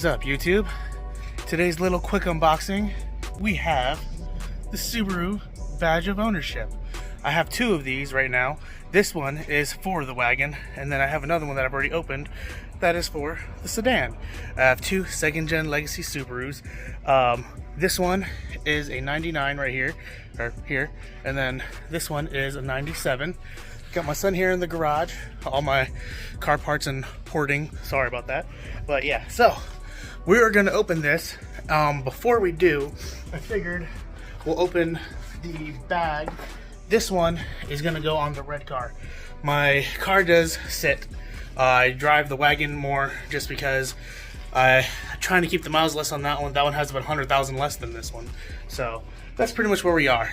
up, YouTube? Today's little quick unboxing, we have the Subaru badge of ownership. I have two of these right now. This one is for the wagon, and then I have another one that I've already opened that is for the sedan. I have two second-gen legacy Subarus. This one is a 99 right here, and then this one is a 97. Got my son here in the garage, all my car parts and hoarding, sorry about that. But yeah, so we are gonna open this. Before we do, I figured we'll open the bag. This one is gonna go on the red car. My car does sit. I drive the wagon more just because I'm trying to keep the miles less on that one. That one has about 100,000 less than this one. So that's pretty much where we are.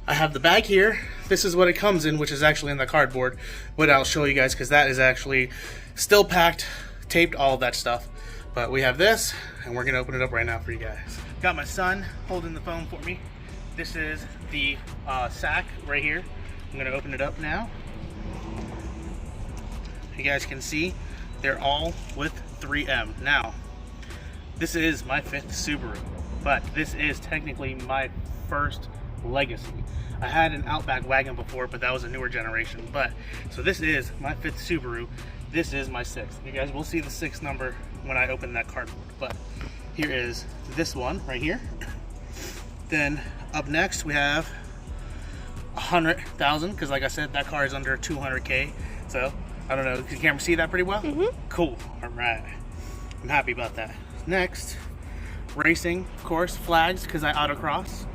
I have the bag here. This is what it comes in, which is actually in the cardboard. But I'll show you guys because that is actually still packed, taped, all of that stuff. But we have this, and we're gonna open it up right now for you guys. Got my son holding the phone for me. This is the sack right here. I'm gonna open it up now. You guys can see they're all with 3M. Now, this is my 5th Subaru, but this is technically my first legacy. I had an Outback wagon before, but that was a newer generation. But so this is my 5th Subaru. This is my 6th. You guys will see the 6th number when I open that cardboard. But here is this one right here. Then up next we have 100,000, because like I said, that car is under 200K. So I don't know, can the camera see that pretty well? Cool. All right, I'm happy about that. Next, racing, of course, flags, because I autocross.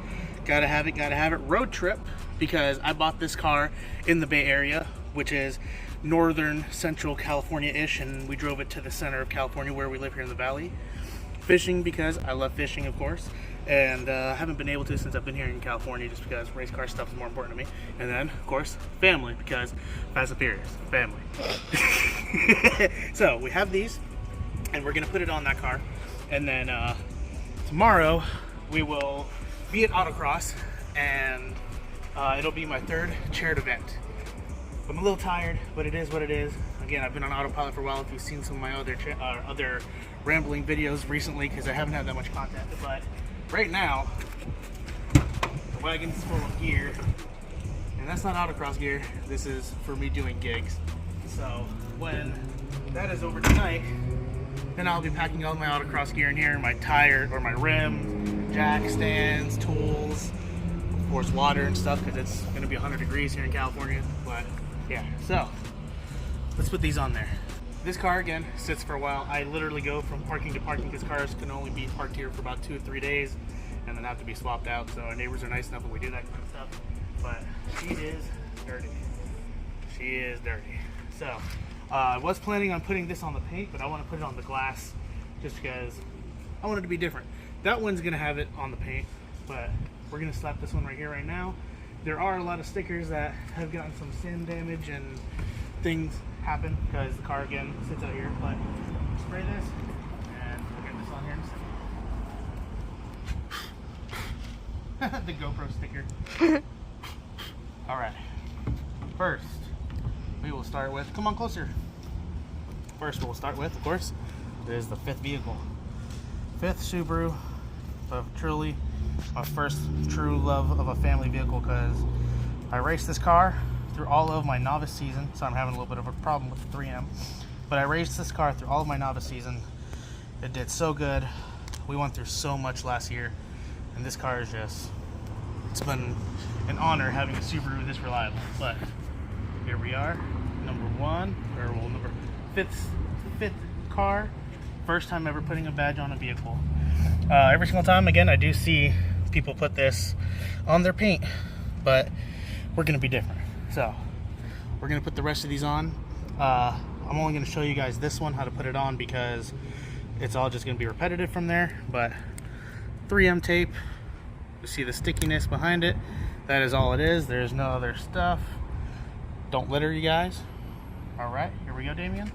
Gotta have it. Road trip, because I bought this car in the Bay Area, which is northern central California-ish, and we drove it to the center of California where we live here in the valley. Fishing, because I love fishing, of course, and haven't been able to since I've been here in California, just because race car stuff is more important to me. And then, of course, family, because Fast and Furious, family. So we have these, and we're gonna put it on that car, and then tomorrow we will be at autocross, and it'll be my 3rd chaired event. I'm a little tired, but it is what it is. Again, I've been on autopilot for a while. If you've seen some of my other rambling videos recently, because I haven't had that much content. But right now, the wagon's full of gear, and that's not autocross gear. This is for me doing gigs. So when that is over tonight, then I'll be packing all my autocross gear in here, my tire or my rim, jack stands, tools, of course water and stuff, because it's going to be 100 degrees here in California. But yeah, so let's put these on there. This car, again, sits for a while. I literally go from parking to parking, because cars can only be parked here for about 2 or 3 days and then have to be swapped out. So our neighbors are nice enough when we do that kind of stuff. But she is dirty. She is dirty. So I was planning on putting this on the paint, but I want to put it on the glass just because I want it to be different. That one's going to have it on the paint, but we're going to slap this one right here right now. There are a lot of stickers that have gotten some sand damage and things happen because the car, again, sits out here. But spray this, and we'll get this on here in a second. The GoPro sticker. Alright, first we will start with, come on closer. First we'll start with, of course, is the 5th vehicle. 5th Subaru, of truly my first true love of a family vehicle, because I raced this car through all of my novice season. So I'm having a little bit of a problem with the 3M, but I raced this car through all of my novice season. It did so good. We went through so much last year, and this car is just, it's been an honor having a Subaru this reliable. But here we are, number 5th car, first time ever putting a badge on a vehicle. Every single time, again, I do see people put this on their paint, but we're gonna be different. So we're gonna put the rest of these on. I'm only gonna show you guys this one, how to put it on, because it's all just gonna be repetitive from there. But 3M tape, you see the stickiness behind it. That is all it is. There's no other stuff. Don't litter, you guys. All right, here we go, Damien.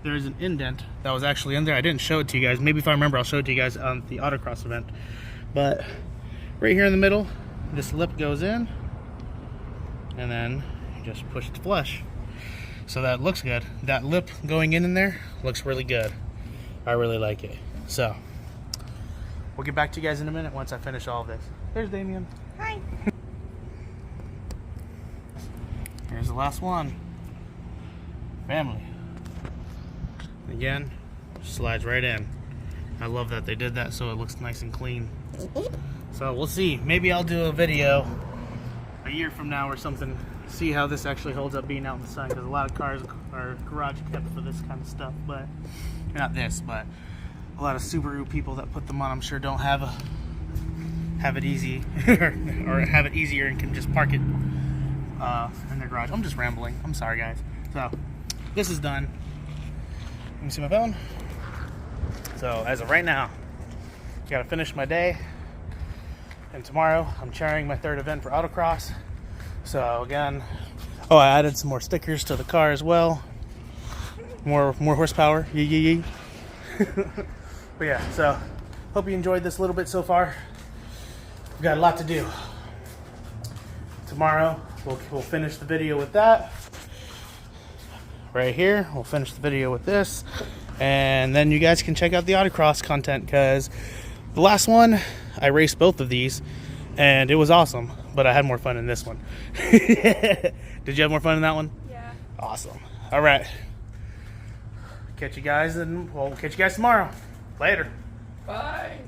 There's an indent that was actually in there. I didn't show it to you guys. Maybe if I remember, I'll show it to you guys on the autocross event. But right here in the middle, this lip goes in, and then you just push it flush. So that looks good. That lip going in there looks really good. I really like it. So we'll get back to you guys in a minute once I finish all of this. There's Damien. Hi. Here's the last one. Family. Again, slides right in. I love that they did that so it looks nice and clean. So we'll see. Maybe I'll do a video a year from now or something. See how this actually holds up being out in the sun, because a lot of cars are garage kept for this kind of stuff, but not this, but a lot of Subaru people that put them on, I'm sure, don't have it easy or have it easier and can just park it in their garage. I'm just rambling. I'm sorry, guys. So this is done. Let me see my phone. So as of right now, gotta finish my day, and tomorrow I'm chairing my third event for autocross. So again, I added some more stickers to the car as well. More horsepower. Yee. But yeah, so hope you enjoyed this little bit so far. We've got a lot to do. Tomorrow we'll finish the video with that. Right here, we'll finish the video with this, and then you guys can check out the autocross content, because the last one I raced both of these and it was awesome, but I had more fun in this one. Did you have more fun in that one? Yeah. Awesome. All right, catch you guys, and we'll catch you guys tomorrow. Later. Bye.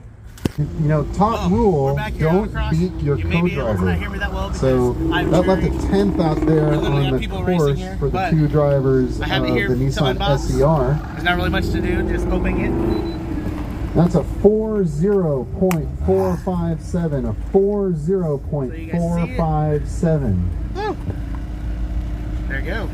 You know, top rule, don't beat your co-driver. So that left a 10th out there on the course for the two drivers of the Nissan SCR. There's not really much to do, just opening it. That's a 40.457, a 40.457. Oh. There you go.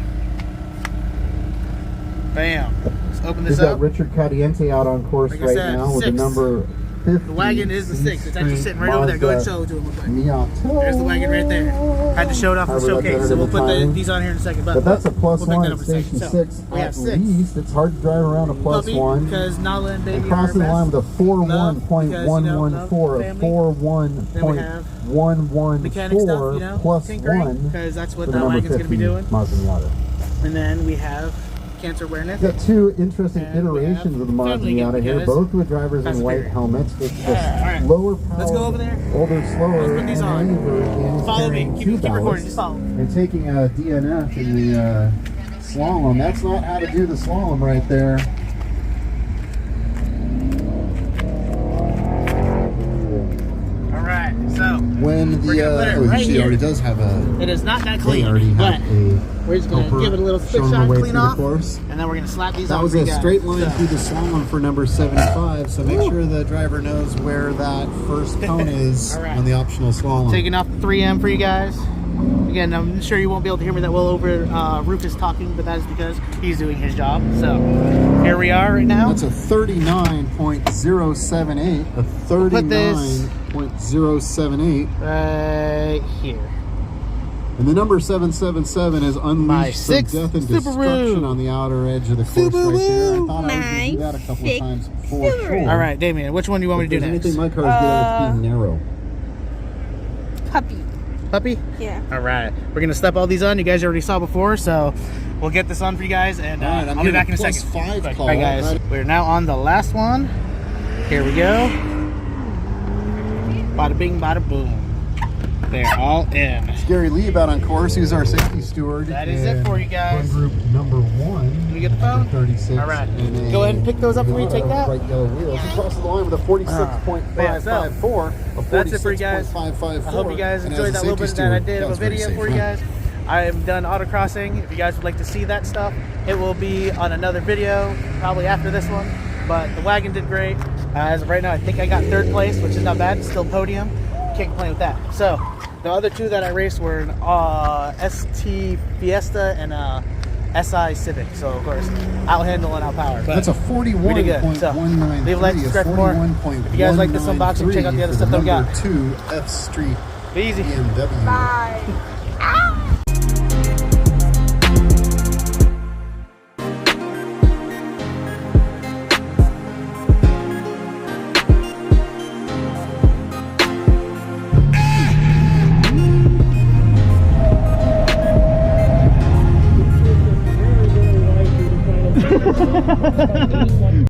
Bam. Let's open this We've up. got Richard Cadiente out on course right now with the number 50. The wagon is the 6. It's actually sitting right over there. Go ahead and show it to him real quick. Miata. There's the wagon right there. Had to show it off the showcase, so we'll put these on here in a second. But that's a plus we'll one at station 6 at least. It's hard to drive around a plus one. Because Nala and Baby and crossing the line with a 41.114, a 41.114 plus 1. Because that's what that wagon's going to be doing. And then we have cancer awareness. Got two interesting iterations of the Mazda Miata here, both with drivers in white helmets. With the lower power, let's go over there. Older, slower, put these on. Follow me. Keep recording. Just follow. And taking a DNF in the slalom. That's not how to do the slalom right there. All right. So when the she already does have a. It is not that clean, but we're just going to give it a little spit shot, clean off, and then we're going to slap these on. That was a straight line through the slalom for number 75, so make sure the driver knows where that first cone is on the optional slalom. Taking off the 3M for you guys. Again, I'm sure you won't be able to hear me that well over Rufus talking, but that is because he's doing his job. So here we are right now. That's a 39.078. A 39.078. Right here. And the number 777 has unleashed some death and destruction on the outer edge of the course right there. I thought I was going to do that a couple of times before. Sure. All right, Damien, which one do you want me to do next? Anything my car's good at is being narrow. Puppy. Puppy? Yeah. All right. We're going to step all these on. You guys already saw before, so we'll get this on for you guys, and I'll be back in a second. All right, guys. We're now on the last one. Here we go. Bada bing, bada boom. They're all in. Gary Lee out on course. He's our safety steward. That is it for you guys. Group number 1. Can you get the phone? 36. All right. Go ahead and pick those up for me. Take that. Bright yellow wheels. He crosses the line with a 46.554. That's it for you guys. I hope you guys enjoyed that little bit that I did of a video for you guys. I am done autocrossing. If you guys would like to see that stuff, it will be on another video, probably after this one. But the wagon did great. As of right now, I think I got 3rd place, which is not bad. Still podium. Can't complain with that. So the other two that I raced were an ST Fiesta and a SI Civic. So of course, outhandle and outpower. But that's a 41.193. So leave a like, subscribe for more. If you guys like this unboxing, check out the other stuff that we got. 2 F Street Be easy. BMW. Bye.